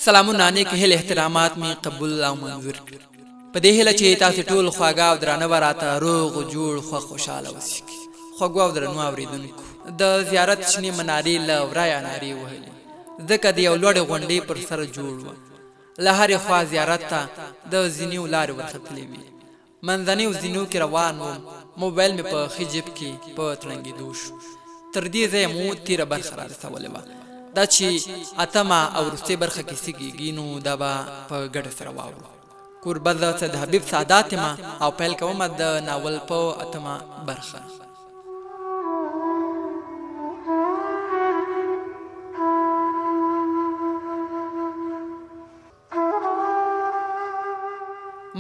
سلامونه نیک هیله احترامات می قبول او منظور کړي. په دې هیله چې تاسو ټول خواږه او درانه وراته روغ جوړ خو خوشاله اوسئ. خواږه او درنو اوریدونکو، د زیارت شنې منارې له ورایه نارې وهلې، ځکه د یو لوړې غونډۍ پر سر جوړ و. له هرې خوا زیارت ته د زینو لارې ورختلې وې. منځنیو زینو کې روان وم، موبایل مې په ښي جیب کې په تړنګېدو شو. تر دې ځایه مو تېره برخه رارسولې وه. دا چې اتمه او وروستۍ برخه کې څه کېږي نو دا به په ګډه سره واورو. کوربه زه د حبیب سادات یم او پیل کوم د ناول په اتمه برخه.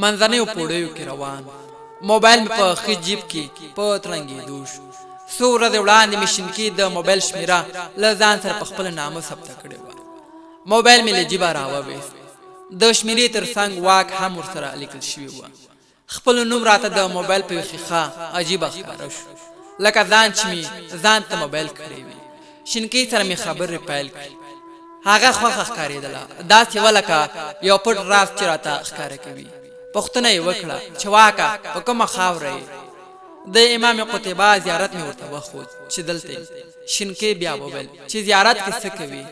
منځنیو پوړیو کې روان، موبایل مې په ښي جیب کې په تړنګېدو شو. څو ورځې وړاندې مې شینکي د موبایل شمېره له ځان سره په خپل نامه ثبته کړې وه. موبایل مې له جیبه راوویست، د شمېرې تر څنګ واک هم ورسره لیکل شوي وه. خپل نوم راته د موبایل په ښیښه عجیبه ښکاره شو، لکه ځان چې مې ځان ته موبایل کړی وي. شینکي سره مې خبرې پیل کړې، هغه خوښه ښکارېدله، داسې وه لکه یو پټ راز چې راته ښکاره کوي. پوښتنه یې وکړه چې واکه په کومه خاوره یې؟ د امام قتیبه زیارت مې ورته وښود چې دلته یې. شینکي بیا وویل چې زیارت کې څه کوي؟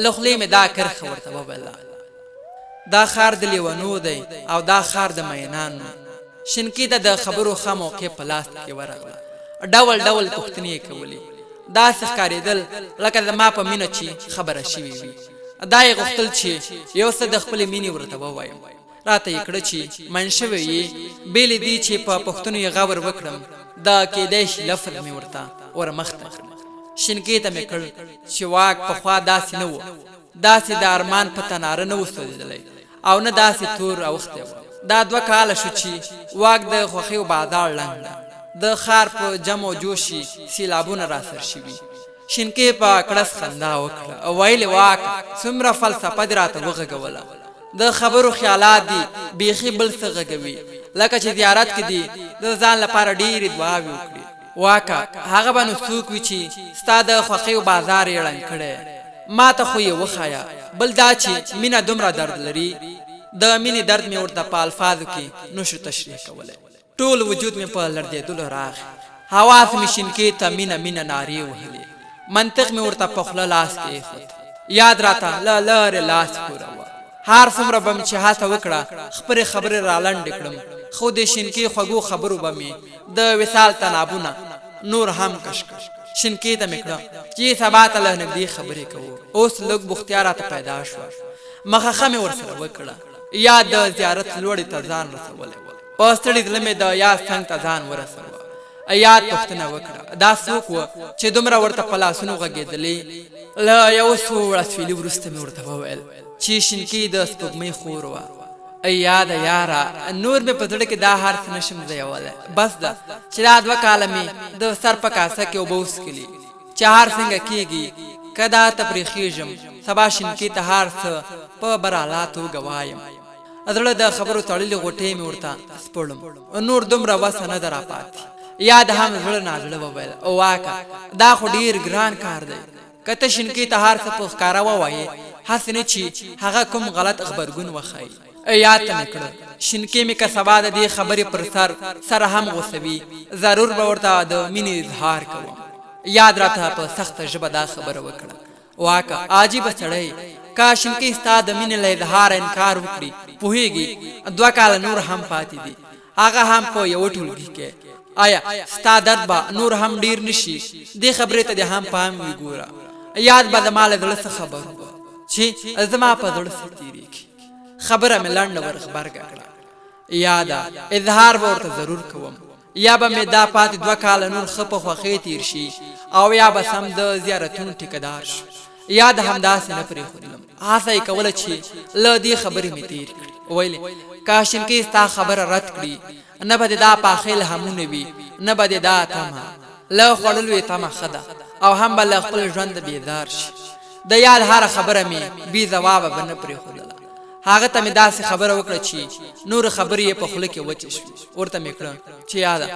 له خولې مې دا کرښه ورته وویله. دا ښار د لیونو دی او دا ښار د مینانو. شینکي ته د خبرو ښه موقع په لاس کې ورغله. ډول ډول پوښتنې یې کولې، داسې ښکارېدل لکه زما په مینه چې خبره شوې وي. دا یې غوښتل چې یو څه د خپلې مینې ورته ووایم. راته یې کړه چې من شوی یې، بېلې دي چې په پوښتنو یې غور وکړم، دا کېدای شي لفظ مې ورته ورمخته کړم. شینکي ته مې کړ چې واک پخوا داسې نه و، داسې د ارمان په تناره نه و سوځېدلی او نه داسې تور اوښتی و. دا 2 کاله شو چې واک د خوښیو بازار لنګ ده، د ښار په جم و جوشي سیلابونه راسر شوي. شینکي په کړس خندا وکړه او ویلې واک څومره فلسفه دې راته وغږوله. د خبرو خیالات دي بیخي بل څه غږوي، لکه چې زیارت کې دي د ځان لپاره ډېرې دعاوې وکړي. واکه هغه به نو څوک وي چې ستا د خوښیو بازار یې ړنګ کړی؟ ما ته خو یې وښایه. بل دا چې مینه دومره درد لري، د مینې درد مې ورته په الفاظو کې نشو تشریح کولی. ټول وجود مې په لړزېدلو راغی، حواس مې شینکي ته مینه مینه نارې وهلې. منطق مې ورته په خوله لاس کېښود، یاد راته له لارې لاس کوروه. هر څومره به مې چې هڅه وکړه خپلې خبرې را لنډې کړم، خو د شینکي خوږو خبرو به مې د وصال تنابونه نور هم کش کړ. شینکي ته مې کړه چې سبا ته له نږدې خبرې کوو. اوس لږ بوختیا راته پیدا شوه، مخه مې ورسره وکړه. یاد د زیارت لوړې ته ځان رسولی و، په ستړي زړه مې د یاد څنګ ته ځان ورسوه. یاد پوښتنه وکړه دا څوک و چې دومره ورته په لاسونو غږېدلې؟ له یو څو ورځفیلي وروسته مې ورته وویل چې شینکي د سپوږمۍ خور وه. یاده یاره، نور مې په زړه کې دا هر څه نشم ځایولی. بس ده چې دا 2 کاله مې د سر په کاسه کې اوبه وڅښلي، چې هر څنګه کېږي که دا ته پرېښېږم، سبا شینکي ته هر څه په براله توګه وایم. زړه د خبرو تړلې غوټې مې ورته سپړم، نور دومره وسه نه ده راپاتې. یاد هم زړه نازړه وویل واکه دا خو ډېر ګران کار دی، که ته شینکي ته هر څه په ښکاره ووایې، هسې نه چې هغه کوم غلط غبرګون وښایي. یاد ته مې کړه شینکي مې که سبا د دې خبرې پر سره هم غوسوي، ضرور به ورته د مینې اظهار کوم. یاد راته په سخته ژبه دا خبره وکړه واکه عجیبه سړی، که شینکي ستا د مینې له اظهاره انکار وکړي، پوهېږي 2 کاله نور هم پاتې دي، هغه هم په یوه ټولګي کې. آیا ستا درد به نور هم ډېر نشي؟ دې خبرې ته دې هم پام وي. ګوره یاد به زما له زړه څه خبر و چې زما په زړه څه تېرېږي. خبره مې لنډه ور غبرګه کړه. یاده اظهار به ورته ضرور کوم، یا به مې دا پاتې 2 کاله نور ښه په خوښۍ تېر شي او یا به سم د زیارتونو ټیکهدار شو. یاد همداسې نه پرېښودلم، هڅه یې کوله چې له دې خبرې مې تېر کړي. ویلې که شینکي ستا خبره رد کړي، نه به دې دا پاخې الهامونه وي، نه به دې دا تمه له خوړلو یې تمه ښه ده، او هم به له خپل ژونده بیزار شي. د یاد هره خبره مې بې ځوابه به نه پرېښودله. هغه ته مې داسې خبره وکړه چې نور خبرې یې په خوله کې وچې شوې. ورته مې کړه چې یاده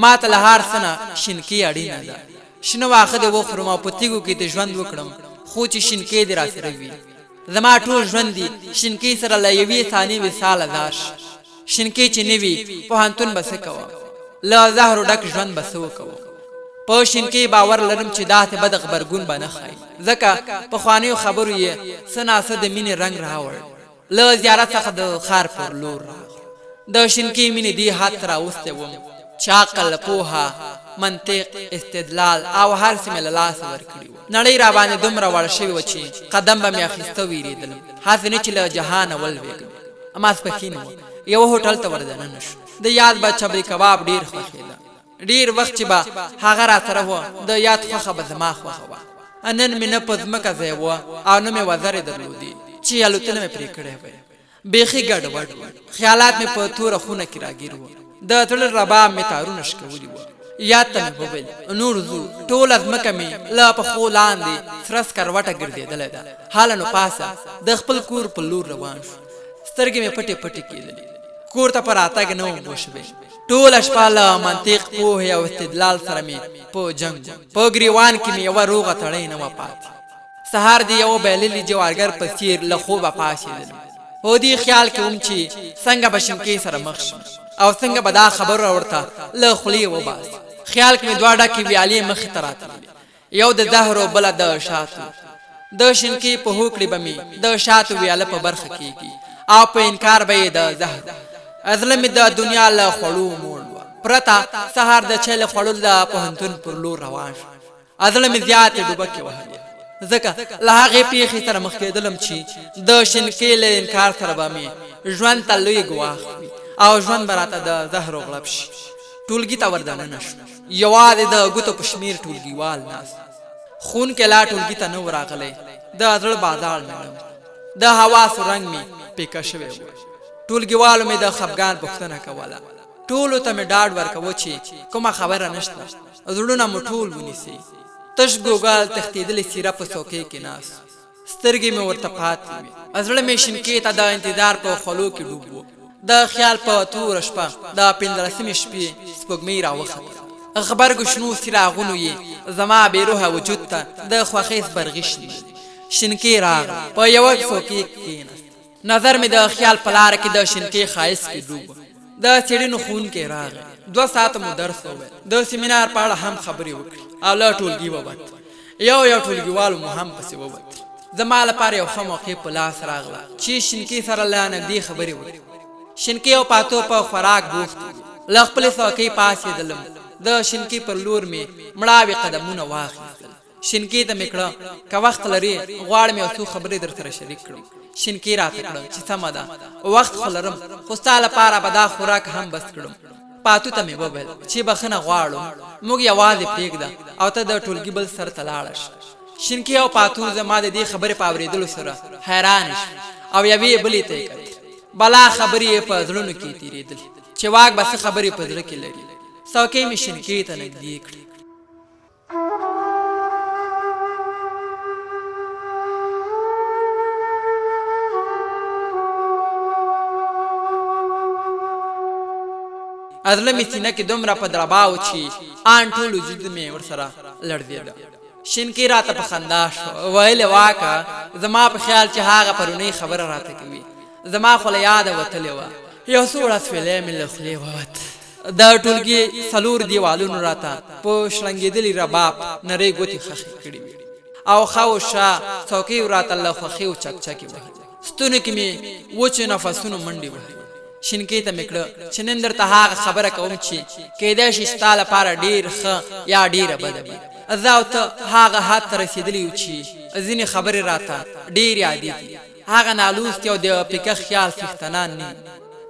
ما ته له هر څه نه شینکي اړینه ده. شنه واښه دې وخورم او په تیږو کې دې ژوند وکړم، خو چې شینکي دې راسره وي. زما ټول ژوند دی شینکی سره له یوې ثانیې وصال داش شینکی چې نوي پوهنتون به څه کوه له زهرو ډک ژوند به څه وکوه په شینکی باور لرم چې داسې بد غبرګون به نه ښایي ځکه پخوانیو خبرو یې څه ناڅه د مینې رنګ راوړ له زیارت څخه د ښار پر لور راغلو د شینکي مینې دې حد ته راوستی وم چې عقل پوهه منطق استدلال او هر څه مې له لاسه ورکړي وو نړۍ راباندې دومره وړه شوې وه چې قدم به مې اخیسته ویرېدلم هسې نه چې له جهانه ولوېږم ماسپښین وه یوه هوټل ته وردننه شو د یاد به چبري کباب ډېر خوښېده ډېر وخت چې به هغه راسره وه د یاد خوښه به زما خوښه وه نن مې نه په ځمکه ځای وه او نه مې وزرې درلودې چې الوتنه مې پرې کړې وی بیخي ګډوډ وه خیالات مې په توره خونه کې راګیر وه د تړل رباب مې تارونه شکولي وه یاد ته مې وویل نور ځو ټوله ځمکه مې له پښو لاندې سره سکروټه ګرځېدلې ده حاله نو پاسه د خپل کور په لور روان شو سترګې مې پټې پټې کېدلې کور ته په راتګ نه وم پوه شوې ټوله شپه له منطق پوهې او استدلال سره مې په جنګ په ګریوان کې مې یوه روغه تړۍ نه وه پاتې سهار د یوه بایللي جوارګر په څېر له خوبه پاڅېدلم په دې خیال کې وم چې څنګه به شینکۍ سره مخ شم او څنګه به دا خبره ورته له خولې وباسم خیال کې مې دوه ډکې ویالې مخې ته راتللې یو د زهرو بله د شاتو د شینکۍ په هوکړې به مې د شاتو ویاله په برخه کېږي او په انکار به یې د زهر زړه مې د دنیا له خوړو موړ وه پرته سهار د چای له خوړلو د پوهنتون پر لور روان شو زړه مې زیاتې ډوبکې وهلې ځکه له هغې پیښې سره مخ کېدلم چې د شینکۍ له انکار سره به مې ژوند ته لوی ګواښ وي او ژوند به راته د زهرو غړپ شي ټولګي ته وردننه شو یوازې د ګوتو په شمېر ټولګیوال ناست خون کې لا ټولګي ته نه و راغلی د زړه بازار مې نه د حواسو رنګ مې پیکه شوی و ټولګیوالو مې د خفګان پوښتنه کوله ټولو ته مې ډاډ ورکوه چې کومه خبره نشته زړونه مو ټول ونیسئ تش ګوګل تښتېدلې څېره په څوکۍ کې ناست سترګې مې ورته پاتې وې زړه مې شینکۍ ته د انتظار په خولو کې ډوب و د خیال په توره شپه د 15مې شپې سپوږمۍ راوخته غبرګو شنو څراغونو یې زما بېروحه وجود ته د خوښۍ زبرغي شینکۍ راغله په یوه څوکۍ کښېناست نظر مې د خیال په لاره کې د شینکۍ ښایست کې ډوب د څېړنو ښوونکی راغی 2 ساعته مو درس وویل د سیمینار په اړه هم خبرې وکړې او له ټولګي ووت یو ټولګیوالو مو هم پسې ووت زما لپاره یو ښه موقع په لاس راغله چې شینکۍ سره له نږدې خبرې وکړې شینکۍ او پاتو په خوراک بوخت له خپلې څوکۍ پاڅېدلم د شینکۍ پر لور مې مړاوي قدمونه واخیستل شینکۍ ته مې کړه که وخت لرې غواړم یو څو خبرې در سره شریک کړم شینکۍ راته کړه چې سمه ده وخت خو لرم خو ستا لپاره به دا خوراک هم بس کړم پاتو ته مې وویل چې بخښنه غواړو موږ یوازې پرېږده او ته د ټولګي بل سر ته لاړه شه شینکۍ او پاتو زما د دې خبرې په اورېدلو سره حیرانې شوې او یوې بلې ته یې کتل بلا خبرې یې په زړونو کې تېرېدلې چې واک به څه خبرې په زړه کې لري څوکۍ مې شینکۍ ته نږدې کړې زړه مې سینه کې دومره په درباو چې آن ټول وجود مې ورسره لړزېده شینکۍ راته په خندا شو ویلې واکه زما په خیال چې هغه پرونۍ خبره راته کوي زما خو له یاده وتلې وه یو څو ورځې مې له خولې ووت د ټولګي 4 دیوالونو راته په شړنګېدلي رباب نرۍ ګوتې خښې کړې وې او ښه و شا څوکۍ راته له خوښیو چکچکې وهلې ستونو کې مې وچو نفسونو منډې وهلې شینکۍ ته مې کړه چې نن درته هغه خبره کوم چې کیدای شي ستا لپاره ډېر ښه یا ډېره بده وي زه او ته هغه حد ته رسېدلي یو چې ځینې خبرې راته ډېرې عادي دي هغه نالوستي او د پیکه خیال څښتنان نه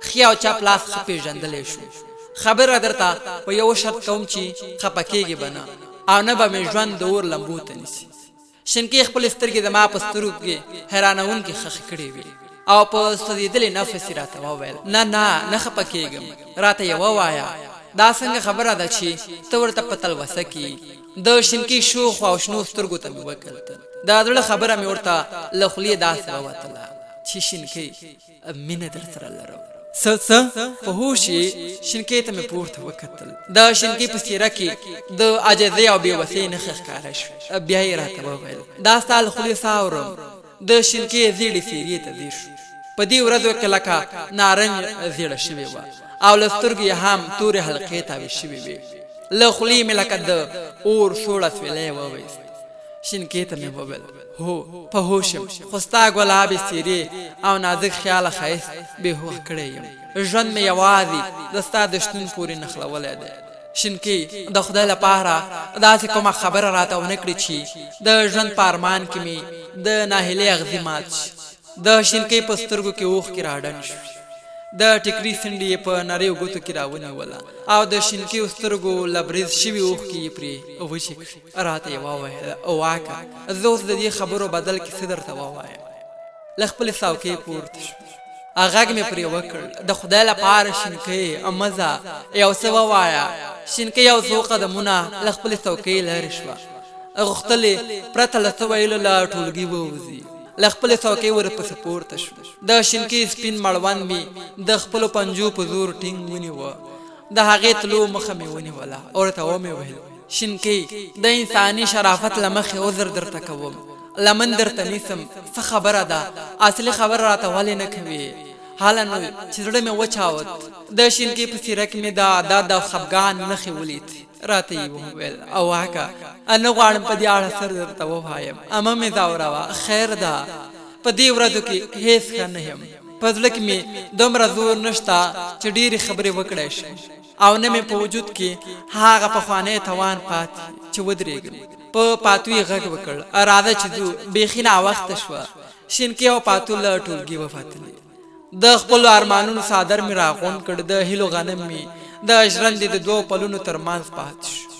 ښي او چپ لاس ښه پېژندلی شو خبره درته په یو شرط کوم چې خفه کېږې به نه او نه به مې ژوند د اور لمبو ته نیسي شینکۍ خپلې سترګې زما په سترګو کې حیرانوونکې خښې کړې وې او په سوځېدلې نفس یې راته وویل نه خفه کېږم راته یې ووایه دا څنګه خبره ده چې ته ورته په تلوسه کې د شینکۍ شوخ او شنو سترګو ته مې وکتل دا زړه خبره مې ورته له خولې داسې ووتله چې شینکۍ مینه در سره لرم څه په هوښ یې شینکۍ ته مې پورته وکتل د شینکۍ په څېره کې د عاجزۍ او بېوسۍ نښې ښکاره شوې بیا یې راته وویل دا ستا له خولې ساه اورم د شینکې زیړې څېرې ته ځیر شو. په دې ورځو کې لکه نارنج زیړه شوې وه او له سترګو یې هم تورې حلقې تاوې شوې وې. له خولې مې لکه د اور سوړه سویلی وویست. شینکې ته مې وویل هو په هوښ یم، خو ستا ګلابي څېرې او نازک خیاله ښایست بې هوښ کړی یم. ژوند مې یوازې د ستا د شتون پورې نښلولی دی. شینکې د خدای لپاره داسې کومه خبره راته ونه کړي چې د ژوند په ارمان کې مې د ناهیلۍ اغزي مات شي. د شینکۍ په سترګو کې اوښکې راډنډ شوې. د ټیکري څنډې یې په نریو ګوتو کې راونیوله او د شینکیو سترګو لبریز شوي اوښکې یې پرې وچې کړې. راته یې وویل واکه زه اوس د دې خبرو بدل کې څه درته ووایم. له خپلې څوکۍ پورته شو. غږ مې پرې وکړ د خدای لپاره شینکۍ مه ځه، یو څه ووایه. شینکۍ یو څو قدمونه له خپلې څوکۍ لرې شوه. غوښتلې پرته له څه ویلو له ټولګي ووځي. له خپلې څوکۍ ورپسې پورته شو. د شینکۍ سپین مړوند مې د خپلو پنجو په زور ټینګ ونیوه. د هغې تلو مخه مې ونیوله او ورته ومې ویل شینکۍ د انساني شرافت له مخې عذر درته کوم، لمن درته نیسم. څه خبره ده؟ اصلي خبره راته ولې نه کوې؟ حالا نو چې زړه مې وچاوت د شینکۍ په څېره کې مې د عداد او خفګان نښې ولید. راته یې وویل واکه نه غواړم په دې اړه څه درته ووایم، امه مې ځوروه. خیر ده، په دې ورځو کې هېڅ ښه نه یم. په زړه کې مې دومره زور نشته چې ډېرې خبرې وکړی شم او نه مې په وجود کې هغه پخوانی توان پاتې چې ودرېږم. په پاتو یې غږ وکړ راځه چې ځو، بیخي ناوخته شوه. شینکۍ او پاتو له ټولګي ووتلې. د خپلو ارمانونو څادر مې راغونډ کړ. د هیلو غنم مې د ژرندې د دوو پلونو تر منځ پاتې شو.